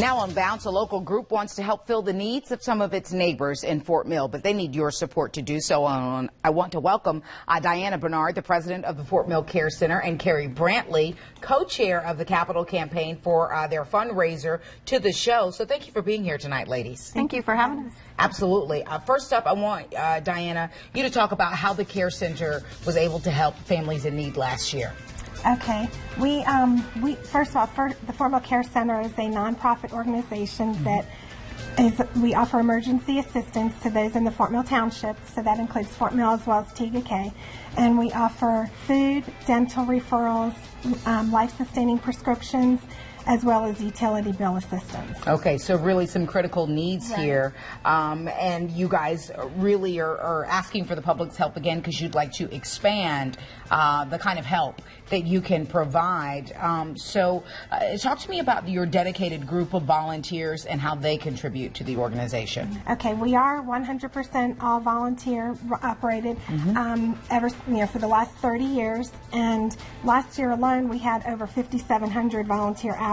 Now on Bounce, a local group wants to help fill the needs of some of its neighbors in Fort Mill, but they need your support to do so. I want to welcome Diana Bernard, the president of the Fort Mill Care Center, and Carrie Brantley, co-chair of the Capital Campaign, for their fundraiser to the show. So thank you for being here tonight, ladies. Thank you for having us. Absolutely. First up, I want, Diana, you to talk about how the Care Center was able to help families in need last year. Okay. We first of all, the Fort Mill Care Center is a nonprofit organization that we offer emergency assistance to those in the Fort Mill Township, so that includes Fort Mill as well as TGK. And we offer food, dental referrals, life-sustaining prescriptions, as well as utility bill assistance. Okay, so really some critical needs here. And you guys really are asking for the public's help again because you'd like to expand the kind of help that you can provide. So talk to me about your dedicated group of volunteers and how they contribute to the organization. Okay, we are 100% all volunteer operated for the last 30 years, and last year alone we had over 5,700 volunteer hours.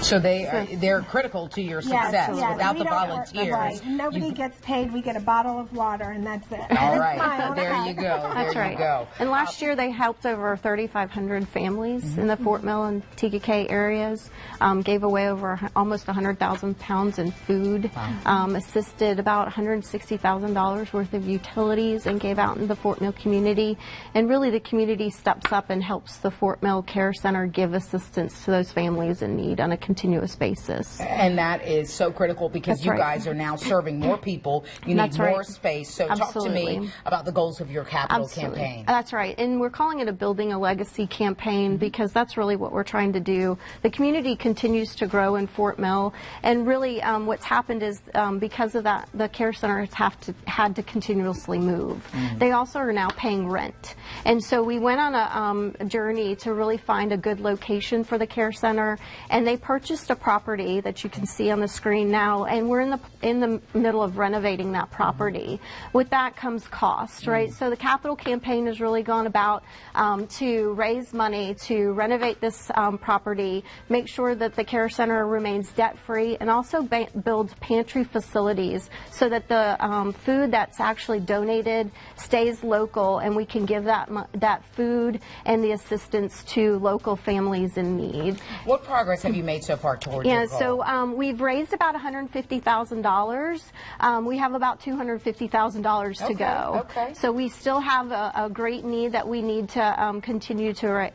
So they're critical to your success. Yes. Without the volunteers. Nobody gets paid. We get a bottle of water, and that's it. All right. There you go. That's right. You go. And last year they helped over 3,500 families in the Fort Mill and TGK areas, gave away over almost 100,000 pounds in food, assisted about $160,000 worth of utilities, and gave out in the Fort Mill community. And really the community steps up and helps the Fort Mill Care Center give assistance to those families in need on a continuous basis. And that is so critical because you guys are now serving more people. You need more space. So talk to me about the goals of your Capital Campaign. That's right. And we're calling it a Building a Legacy campaign because that's really what we're trying to do. The community continues to grow in Fort Mill, and really what's happened is because of that, the Care Center has had to continuously move. They also are now paying rent. And so we went on a journey to really find a good location for the Care Center, and they purchased a property that you can see on the screen now, and we're in the middle of renovating that property. With that comes cost, right? So the Capital Campaign has really gone about to raise money to renovate this property, make sure that the Care Center remains debt-free, and also build pantry facilities so that the food that's actually donated stays local, and we can give that food and the assistance to local families in need. What progress have you made so far towards your goal? So we've raised about $150,000. We have about $250,000 to go. Okay. So we still have a great need that we need to continue to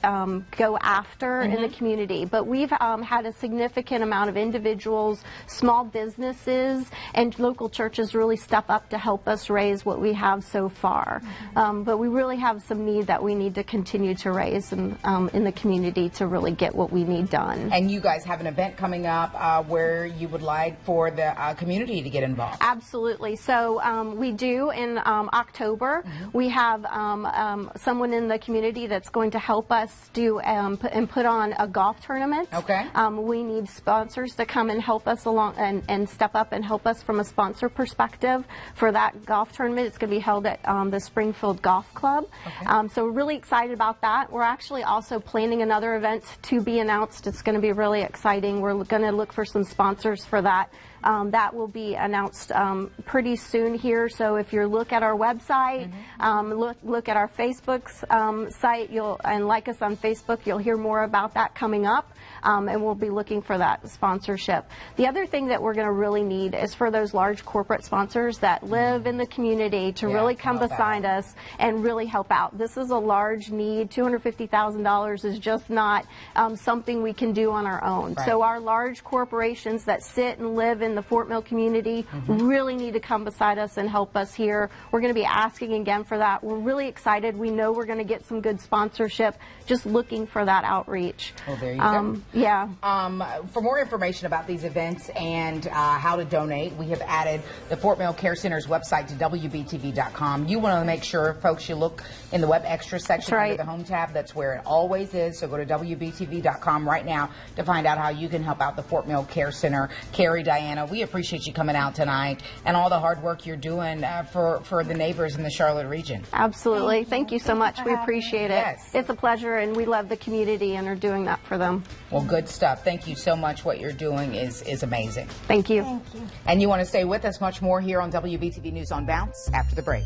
go after in the community. But we've had a significant amount of individuals, small businesses, and local churches really step up to help us raise what we have so far. But we really have some need that we need to continue to raise in the community to really get what we need done. And you guys have an event coming up where you would like for the community to get involved. Absolutely. So we do in October. We have someone in the community that's going to help us do and put on a golf tournament. Okay. We need sponsors to come and help us along and step up and help us from a sponsor perspective for that golf tournament. It's going to be held at the Springfield Golf Club. Okay. So we're really excited about that. We're actually also planning another event to be announced. It's going to be really exciting. We're going to look for some sponsors for that. That will be announced pretty soon here. So if you look at our website, look at our Facebook site, and like us on Facebook, you'll hear more about that coming up. And we'll be looking for that sponsorship. The other thing that we're going to really need is for those large corporate sponsors that live in the community to really come beside us and really help out. This is a large need. $250,000 is just not something we can do on our own. Right. So our large corporations that sit and live in the Fort Mill community really need to come beside us and help us here. We're going to be asking again for that. We're really excited. We know we're going to get some good sponsorship, just looking for that outreach. Well, there you go. Yeah. For more information about these events and how to donate, we have added the Fort Mill Care Center's website to WBTV.com. You want to make sure, folks, you look in the Web Extra section under the Home tab. That's where it always is. So go to WBTV.com right now to find out how you can help out the Fort Mill Care Center. Carrie, Diana, Diana. We appreciate you coming out tonight and all the hard work you're doing for the neighbors in the Charlotte region. Absolutely. Thank you so much. We appreciate it. Yes. It's a pleasure, and we love the community and are doing that for them. Well, good stuff. Thank you so much. What you're doing is amazing. Thank you. Thank you. And you want to stay with us much more here on WBTV News on Bounce after the break.